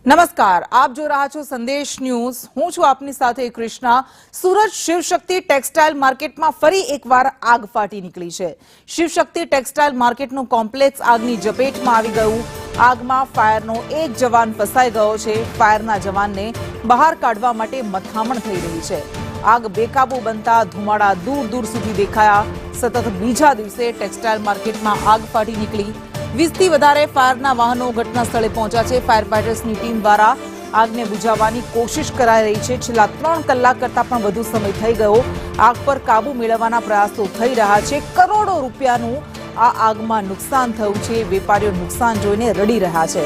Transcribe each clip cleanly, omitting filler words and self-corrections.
નમસ્કાર, આપ જો રહ્યા છો સંદેશ ન્યૂઝ। હું છું આપની સાથે કૃષ્ણા। સુરત શિવશક્તિ ટેક્સટાઇલ માર્કેટમાં ફરી એકવાર આગ ફાટી નીકળી છે। શિવશક્તિ ટેક્સટાઇલ માર્કેટનું કોમ્પ્લેક્સ આગની ઝપેટમાં આવી ગયું। આગમાં ફાયરનો એક જવાન ફસાઈ ગયો છે। ફાયરના જવાનને બહાર કાઢવા માટે મથામણ થઈ રહી છે। આગ બેકાબુ બનતા ધુમાડા દૂર દૂર સુધી દેખાયા। સતત બીજા દિવસે ટેક્સટાઇલ માર્કેટમાં આગ ફાટી નીકળી। 20 થી વધારે ફાયરના વાહનો ઘટના સ્થળે પહોંચ્યા છે। ફાયર ફાઇટર્સની ટીમ દ્વારા આગને બુઝાવવાની કોશિશ કરાઈ રહી છે। છેલ્લા 3 કલાક કરતા પણ વધુ સમય થઈ ગયો। આગ પર કાબુ મેળવવાના પ્રયાસો થઈ રહ્યા છે। કરોડો રૂપિયાનું આ આગમાં નુકસાન થયું છે। વેપારીઓ નુકસાન જોઈને રડી રહ્યા છે।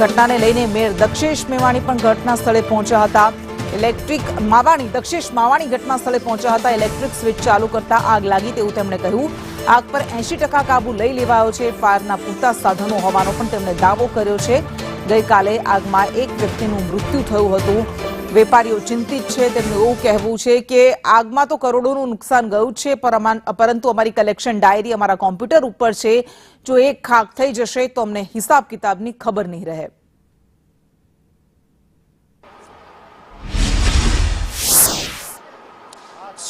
ઘટનાને લઈને મેયર દક્ષેશ મેવાણી પણ ઘટના સ્થળે પહોંચ્યા હતા। દક્ષેશ માવાણી ઘટના સ્થળે પહોંચ્યા હતા। ઇલેક્ટ્રિક સ્વિચ ચાલુ કરતા આગ લાગી તેવું તેમણે કહ્યું। આગ પર 80% કાબુ લઈ લેવાયો છે। ફાયરના પૂરતા સાધનો હોવાનો પણ તેમણે દાવો કર્યો છે। ગઈકાલે આગમાં એક વ્યક્તિનું મૃત્યુ થયું હતું। વેપારીઓ ચિંતિત છે। તેમનું એવું કહેવું છે કે આગમાં તો કરોડોનું નુકસાન ગયું છે, પરંતુ અમારી કલેક્શન ડાયરી અમારા કોમ્પ્યુટર ઉપર છે। જો એક ખાક થઈ જશે તો અમને હિસાબ કિતાબની ખબર નહીં રહે।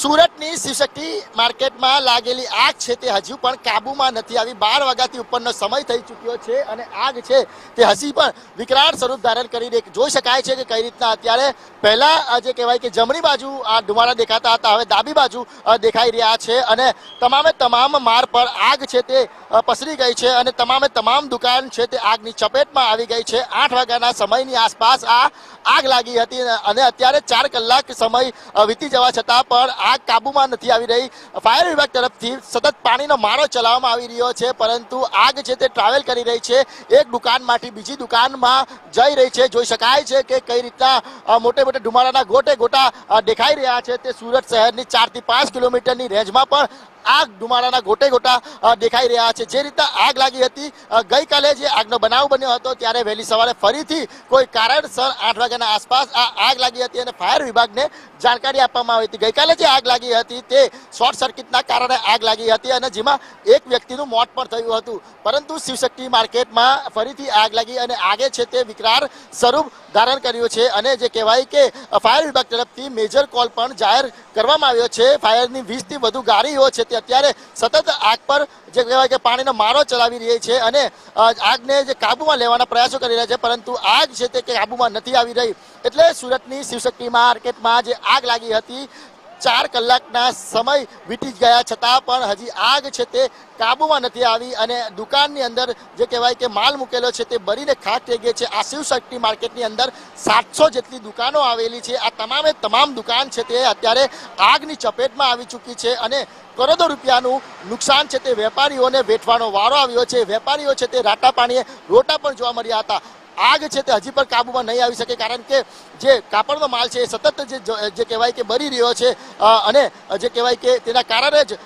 સુરતની શિવશક્તિ માર્કેટમાં લાગેલી આગ છે તે હજુ પણ કાબુમાં નથી આવી। 12 વાગ્યાથી ઉપરનો સમય થઈ ચૂક્યો છે અને આગ છે તે હજી પણ વિકરાળ સ્વરૂપ ધારણ કરીને જોઈ શકાય છે કે કઈ રીતના અત્યારે પહેલા જે કહેવાય કે જમણી બાજુ આ ધુમાડા દેખાતા હતા, હવે ડાબી બાજુ દેખાઈ રહ્યા છે અને તમામ માળ પર આગ છે તે પસરી ગઈ છે અને તમામ દુકાન છે તે આગની ચપેટમાં આવી ગઈ છે। 8 વાગ્યાના સમયની આસપાસ આ આગ લાગી હતી અને અત્યારે 4 કલાક સમય વીતી જવા છતાં પણ આગ કાબુમાં નથી આવી રહી। ફાયર વિભાગ તરફથી સતત પાણીનો મારો ચલાવવામાં આવી રહ્યો છે, પરંતુ આગ છે તે ટ્રાવેલ કરી રહી છે। એક દુકાનમાંથી બીજી દુકાનમાં જઈ રહી છે। જોઈ શકાય છે કે કઈ રીતના મોટે ધુમાડાના ગોટા દેખાઈ રહ્યા છે। તે સુરત શહેરની 4 થી 5 કિલોમીટરની રેન્જમાં પણ આગ ધુમાડાના ગોટા દેખાઈ રહ્યા છે। જે રીતના આગ લાગી હતી ગઈકાલે જે આગનો બનાવ બન્યો હતો ત્યારે વહેલી સવારે ફરીથી કોઈ કારણસર 8 વાગ્યાના આસપાસ આ આગ લાગી હતી અને ફાયર વિભાગને જાણકારી આપવામાં આવી હતી। ગઈકાલે જે આગ લાગી હતી તે શોર્ટ સર્કિટના કારણે આગ લાગી હતી અને જેમાં એક વ્યક્તિનું મોત પણ થયું હતું, પરંતુ શિવશક્તિ માર્કેટમાં ફરીથી આગ લાગી અને આગે છે તે વિકરાળ સ્વરૂપ ધારણ કર્યું છે અને જે કહેવાય કે ફાયર વિભાગ તરફથી મેજર કોલ પણ જાહેર કરવામાં આવ્યો છે। ફાયરની 20 થી વધુ ગાડીઓ છે અત્યારે સતત આગ પર જે કહેવાય કે પાણીનો મારો ચલાવી રહી છે અને આગને જે કાબુમાં લેવાના પ્રયાસો કરી રહ્યા છે, પરંતુ આગ છે તે કાબુમાં નથી આવી રહી। એટલે સુરતની શિવશક્તિ માર્કેટમાં જે આગ લાગી હતી 4 કલાકના સમય વીતી ગયા છતાં પણ હજી આગ છે તે કાબુમાં નથી આવી અને દુકાનની અંદર જે કહેવાય કે માલ મૂકેલો છે તે બળીને ખાક થઈ ગઈ છે। આ શિવશક્તિ માર્કેટની અંદર 700 જેટલી દુકાનો આવેલી છે। આ તમામ દુકાન છે તે અત્યારે આગની ચપેટમાં આવી ચૂકી છે અને કરોડો રૂપિયાનું નુકસાન છે તે વેપારીઓને વેઠવાનો વારો આવ્યો છે। વેપારીઓ છે તે રાટા પાણીએ રોટા પણ જોવા મળ્યા હતા। આગ છે તે હજી પણ કાબુમાં નહીં આવી શકે, કારણ કે જે કાપડનો માલ છે એ સતત જે કહેવાય કે બળી રહ્યો છે અને જે કહેવાય કે તેના કારણે જ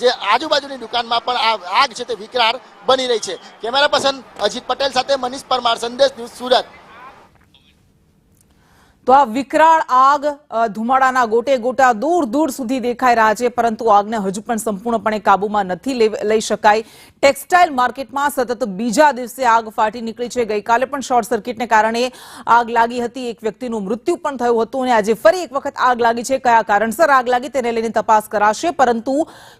જે આજુબાજુની દુકાનમાં પણ આગ છે તે વિકરાળ બની રહી છે। કેમેરા પર્સન અજીત પટેલ સાથે મનીષ પરમાર, સંદેશ ન્યૂઝ, સુરત। તો આ વિકરાળ આગ ધુમાડાના ગોટા દૂર દૂર સુધી દેખાઈ રહ્યા છે, પરંતુ આગને હજુ પણ સંપૂર્ણપણે કાબુમાં નથી લઈ શકાય। ટેક્સટાઇલ માર્કેટમાં સતત બીજા દિવસે આગ ફાટી નીકળી છે। ગઈકાલે પણ શોર્ટ સર્કિટને કારણે આગ લાગી હતી, એક વ્યક્તિનું મૃત્યુ પણ થયું હતું અને આજે ફરી એક વખત આગ લાગી છે। કયા કારણસર આગ લાગી તેને લઈને તપાસ કરાશે, પરંતુ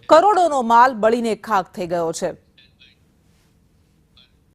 કરોડોનો માલ બળીને ખાક થઈ ગયો છે।